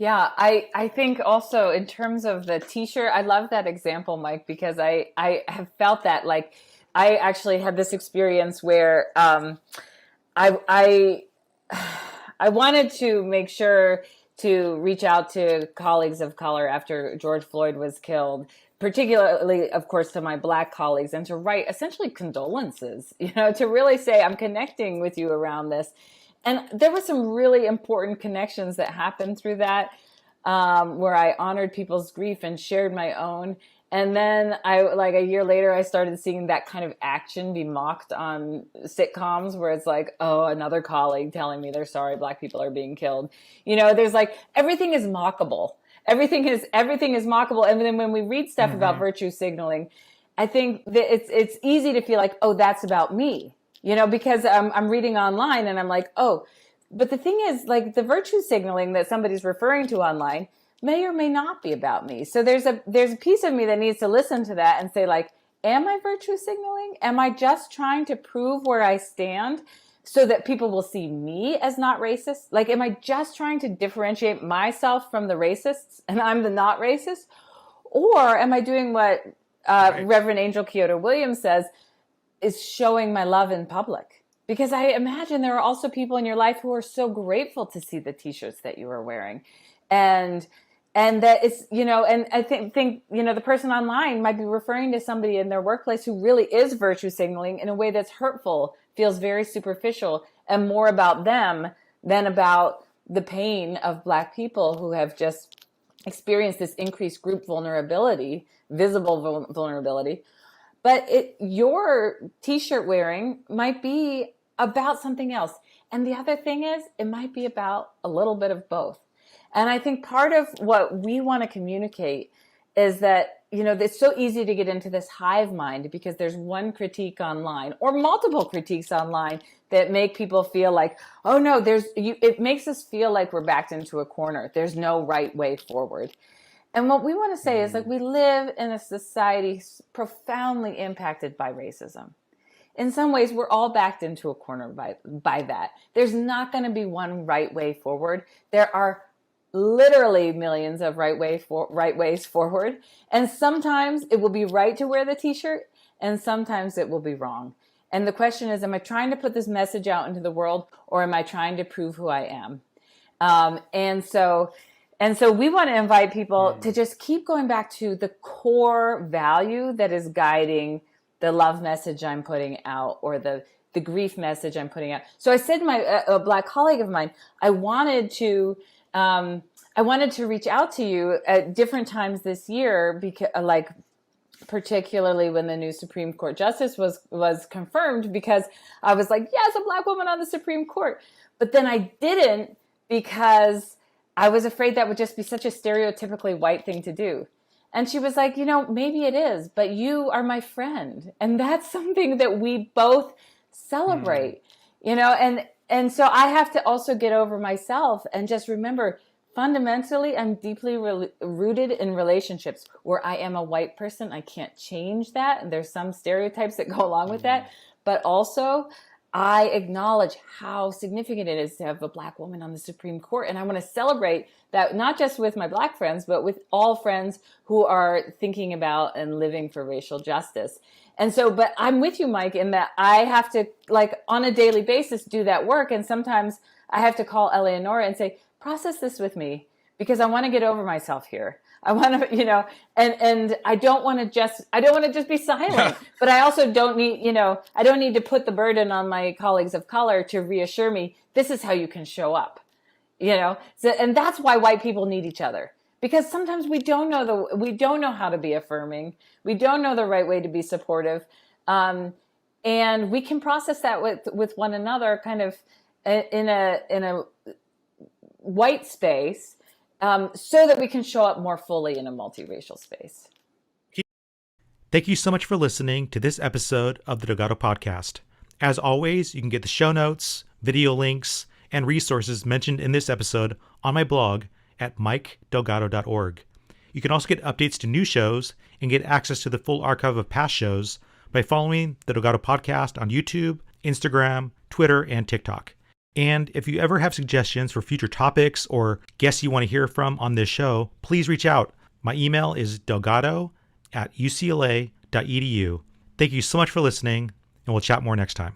Yeah, I think also in terms of the t-shirt, I love that example, Mike, because I have felt that. Like, I actually had this experience where I I wanted to make sure to reach out to colleagues of color after George Floyd was killed, particularly, of course, to my Black colleagues, and to write essentially condolences, to really say, I'm connecting with you around this. And there were some really important connections that happened through that, where I honored people's grief and shared my own. And then like a year later, I started seeing that kind of action be mocked on sitcoms where it's like, oh, another colleague telling me they're sorry Black people are being killed. There's like, everything is mockable. Everything is mockable. And then when we read stuff about virtue signaling, I think that it's easy to feel like, oh, that's about me, because I'm reading online and I'm like, oh, but the thing is, like, the virtue signaling that somebody's referring to online may or may not be about me. So there's a piece of me that needs to listen to that and say, like, am I virtue signaling? Am I just trying to prove where I stand so that people will see me as not racist? Like, am I just trying to differentiate myself from the racists and I'm the not racist? Or am I doing what Reverend Angel Kyoto Williams says, is showing my love in public? Because I imagine there are also people in your life who are so grateful to see the t-shirts that you are wearing. And that it's, and I think, the person online might be referring to somebody in their workplace who really is virtue signaling in a way that's hurtful, feels very superficial, and more about them than about the pain of Black people who have just experienced this increased group vulnerability, visible vulnerability. But your t-shirt wearing might be about something else. And the other thing is, it might be about a little bit of both. And I think part of what we want to communicate is that, it's so easy to get into this hive mind because there's one critique online or multiple critiques online that make people feel like, oh no, it makes us feel like we're backed into a corner. There's no right way forward. And what we want to say is, like, we live in a society profoundly impacted by racism. In some ways, we're all backed into a corner by that. There's not going to be one right way forward. There are literally millions of right ways forward. And sometimes it will be right to wear the t-shirt, and sometimes it will be wrong. And the question is, am I trying to put this message out into the world, or am I trying to prove who I am? And so we want to invite people to just keep going back to the core value that is guiding the love message I'm putting out, or the grief message I'm putting out. So I said to a Black colleague of mine, I wanted to reach out to you at different times this year, because, like, particularly when the new Supreme Court justice was confirmed, because I was like, yes, a Black woman on the Supreme Court. But then I didn't, because I was afraid that would just be such a stereotypically white thing to do. And she was like, maybe it is, but you are my friend. And that's something that we both celebrate, and so I have to also get over myself and just remember, fundamentally, I'm deeply rooted in relationships where I am a white person. I can't change that. And there's some stereotypes that go along with that. But also, I acknowledge how significant it is to have a Black woman on the Supreme Court. And I want to celebrate that, not just with my Black friends, but with all friends who are thinking about and living for racial justice. And so, but I'm with you, Mike, in that I have to, like, on a daily basis, do that work. And sometimes I have to call Eleonora and say, process this with me, because I want to get over myself here. I want to, and I don't want to just be silent, but I also don't need, I don't need to put the burden on my colleagues of color to reassure me, this is how you can show up, So, and that's why white people need each other, because sometimes we don't know how to be affirming. We don't know the right way to be supportive. And we can process that with one another, kind of in a white space, so that we can show up more fully in a multiracial space. Thank you so much for listening to this episode of the Delgado Podcast. As always, you can get the show notes, video links, and resources mentioned in this episode on my blog at mikedelgado.org. You can also get updates to new shows and get access to the full archive of past shows by following the Delgado Podcast on YouTube, Instagram, Twitter, and TikTok. And if you ever have suggestions for future topics or guests you want to hear from on this show, please reach out. My email is delgado@ucla.edu. Thank you so much for listening, and we'll chat more next time.